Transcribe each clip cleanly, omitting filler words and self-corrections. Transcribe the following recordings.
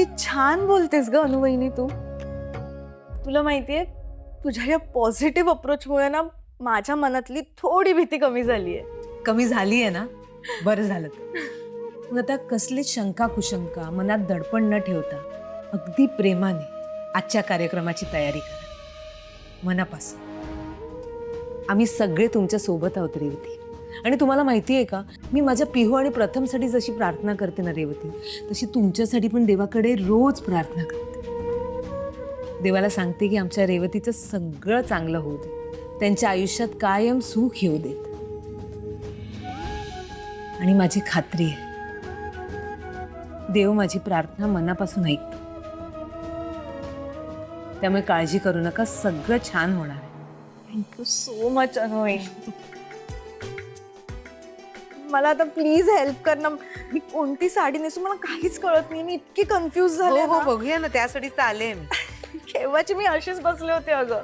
किती छान बोलतेस ग अनुवहिनी तू. तुला माहितीये तुझ्या या पॉझिटिव्ह अप्रोचमुळे ना माझ्या मनातली थोडी भीती कमी झालीये. कमी झाली आहे ना, बरं झालं. मग आता कसलीच शंका कुशंका मनात दडपण न ठेवता अगदी प्रेमाने आजच्या कार्यक्रमाची तयारी करा मनापासून. आम्ही सगळे तुमच्या सोबत आहोत रेवती. आणि तुम्हाला माहिती आहे का, मी माझ्या पिहू आणि प्रथमसाठी जशी प्रार्थना करते ना रेवती, तशी तुमच्यासाठी पण देवाकडे रोज प्रार्थना करते. देवाला सांगते की आमच्या रेवतीचं सगळं चांगलं होऊ दे, त्यांच्या आयुष्यात कायम सुख येऊ देत. आणि माझी खात्री आहे देव माझी प्रार्थना मनापासून ऐकतो. त्यामुळे काळजी करू नका, सगळं छान होणार आहे. थँक्यू सो मच अनुवहिनी. मला आता प्लीज हेल्प कर ना. मी कोणती साडी नेसू मला काहीच कळत नाही. मी इतकी कन्फ्यूज झाले ना. बघूया ना, त्यासाठीच तर आले मी. केव्हाची मी अशीच बसले होते अगं.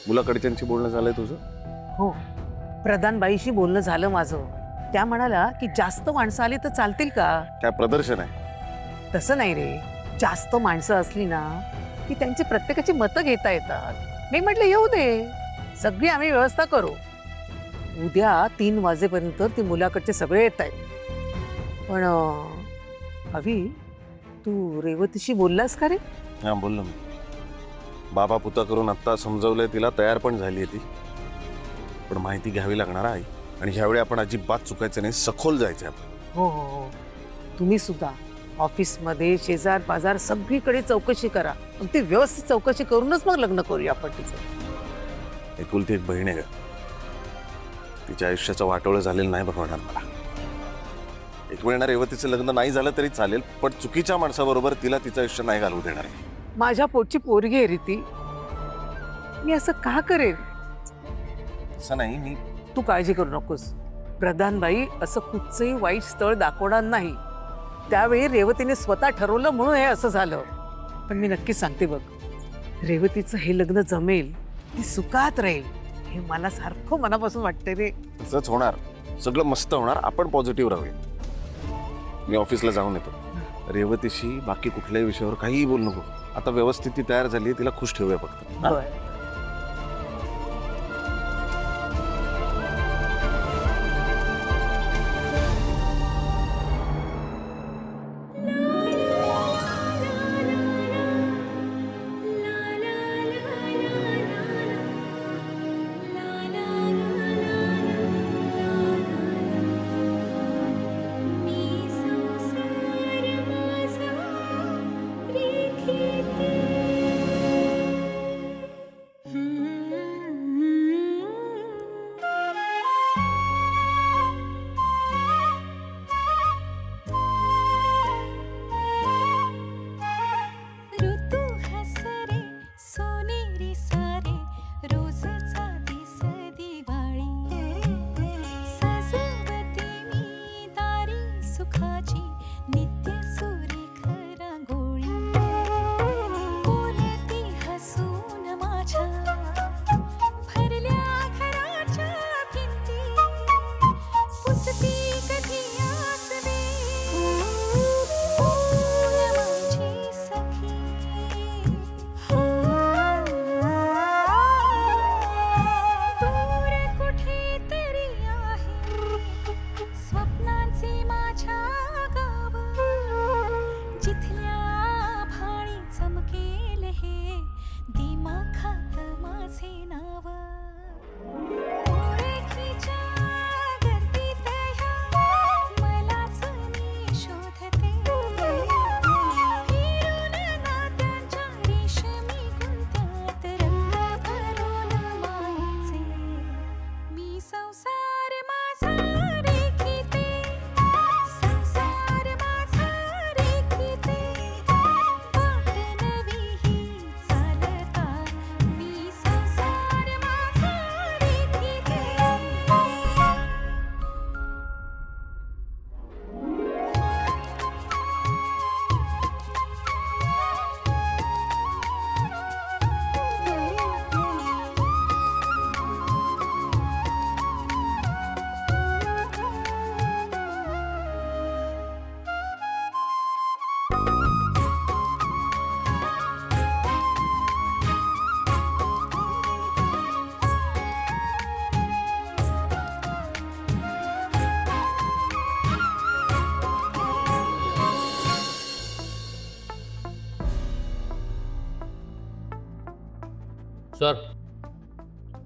मुलाकडच्यांशी बोलणं झालंय तुझं? हो, प्रधानबाईशी बोलणं झालं माझं. त्या म्हणाला की जास्त माणसं आली तर चालतील का. काय प्रदर्शन आहे? तसं नाही रे, जास्त माणसं असली ना की त्यांची प्रत्येकाची मतं घेता येतात. मी म्हटलं येऊ दे, सगळी आम्ही व्यवस्था करू. उद्या 3 वाजेपर्यंत ती मुलाकडचे सगळे येत आहेत. पण अभि, तू रेवतीशी बोललास का रे? हा, बोललो मी. बाबा पुता करून आत्ता समजवलंय तिला, तयार पण झाली आहे ती. पण माहिती घ्यावी लागणार आहे आणि ह्यावेळी आपण अजिबात चुकायचं नाही, सखोल जायचं आपण. हो हो हो, तुम्ही सुद्धा ऑफिसमध्ये शेजार पाजार सगळीकडे चौकशी करा. ती व्यवस्थित चौकशी करूनच मग लग्न करूया आपण तिचं. एकुलती एक बहीण आहे का, तिच्या आयुष्याचं वाटोळं झालेलं नाही बघवणार मला. एक वेळ ना रेवतीचं लग्न नाही झालं तरी चालेल, पण चुकीच्या माणसाबरोबर तिला तिचं आयुष्य नाही घालवू देणार आहे. माझ्या पोटची पोरगी आहे रे ती. मी असं का करेन? असं नाही, मी तू काळजी करू नकोस. प्रधानबाई असं कुठचंही वाईट स्थळ दाखवणार नाही. त्यावेळी रेवतीने स्वतः ठरवलं म्हणून हे असं झालं. पण मी नक्कीच सांगते बघ, रेवतीचं हे लग्न जमेल, ती सुखात राहील, हे मला सारखं मनापासून वाटतंय रे. तसंच होणार, सगळं मस्त होणार. आपण पॉझिटिव्ह राहूया. मी ऑफिसला जाऊन येतो. रेवतीशी बाकी कुठल्याही विषयावर काहीही बोलू नको. आता व्यवस्थित ती तयार झाली, तिला खुश ठेवूया फक्त. बरं. सर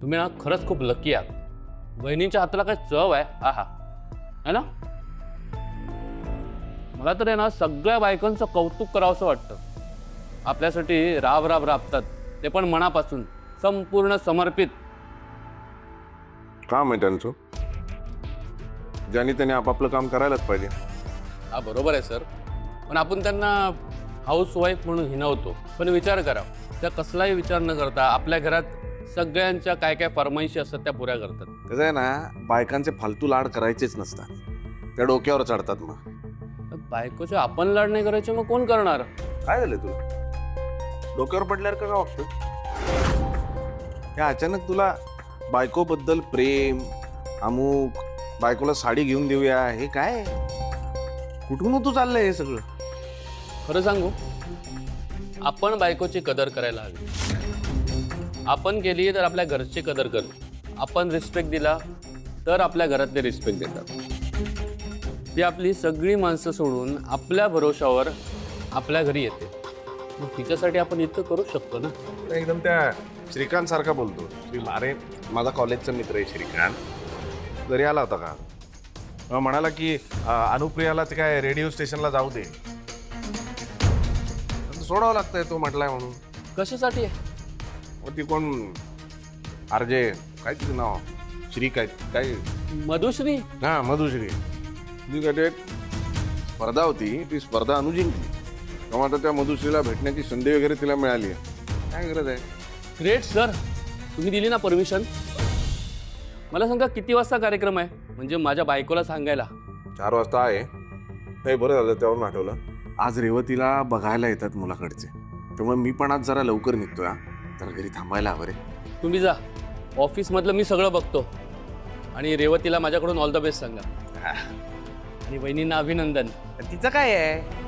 तुम्ही ना खरंच खूप लकी आहात. वहिनीच्या हाताला काय चव आहे आहा, है ना? मला तर आहे ना सगळ्या बायकांचं कौतुक करावंसं वाटतं. आपल्यासाठी राब राब राबतात, ते पण मनापासून, संपूर्ण समर्पित. काम आहे त्यांचं, ज्याने त्याने आपापलं काम करायलाच पाहिजे. हा बरोबर आहे सर, पण आपण त्यांना हाऊसवाईफ म्हणून हिणवतो. पण विचार करा, त्या कसलाही विचार न करता आपल्या घरात सगळ्यांच्या काय काय फरमाईशी असतात त्या पुऱ्या करतात. कसं आहे ना, बायकांचे फालतू लाड करायचेच नसतात, त्या डोक्यावर चढतात. मग तर बायकोचे आपण लाड नाही करायचे मग कोण करणार? काय झालं तुला? डोक्यावर पडल्यावर का वाटतं? या अचानक तुला बायकोबद्दल प्रेम, अमुक, बायकोला साडी घेऊन देऊया, हे काय? कुठून तू चाललंय हे सगळं? खरं सांगू, आपण बायकोची कदर करायला हवी. आपण केली तर आपल्या घरची कदर करू. आपण रिस्पेक्ट दिला तर आपल्या घरातले रिस्पेक्ट देतात. ती आपली सगळी माणसं सोडून आपल्या भरोशावर आपल्या घरी येते. मग तिच्यासाठी आपण इतकं करू शकतो ना. एकदम त्या श्रीकांत सारखा बोलतो. अरे माझा कॉलेजचा मित्र आहे श्रीकांत, घरी आला होता का? म्हणाला की अनुप्रियाला ते काय रेडिओ स्टेशनला जाऊ दे, सोडावं लागतंय तो म्हटलाय म्हणून. कशासाठी आहे? ती कोण आरजे काय तिचं नाव, श्री काय काय मधुश्री? हा मधुश्री. ती काय स्पर्धा होती, ती स्पर्धा अनु जिंकली. तेव्हा आता त्या मधुश्रीला भेटण्याची संधी वगैरे तिला मिळाली आहे. काय गरज आहे? ग्रेट सर, तुम्ही दिली ना परमिशन. मला सांगा किती वाजता कार्यक्रम आहे, म्हणजे माझ्या बायकोला सांगायला. 4 वाजता आहे. नाही बरं झालं त्यावरून आठवलं, आज रेवतीला बघायला येतात मुलाकडचे, त्यामुळे मी पण आज जरा लवकर निघतोय. तर घरी थांबायला हवं रे. तुम्ही जा, ऑफिसमधलं मी सगळं बघतो. आणि रेवतीला माझ्याकडून ऑल द बेस्ट सांगा. आणि वहिनींना अभिनंदन. तिचं काय आहे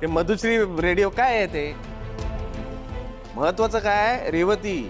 ते मधुश्री रेडिओ काय आहे ते महत्वाचं काय? रेवती